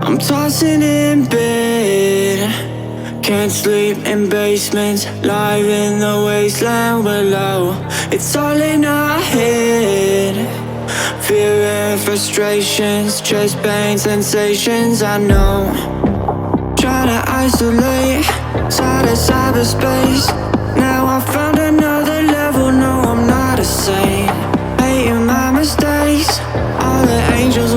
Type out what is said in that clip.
I'm tossing in bed, can't sleep in basements, live in the wasteland below. It's all in our head, fear and frustrations, chest pain sensations, I know. Trying to isolate, side of cyberspace. Now I found another level, no I'm not a saint. Hating my mistakes, all the angels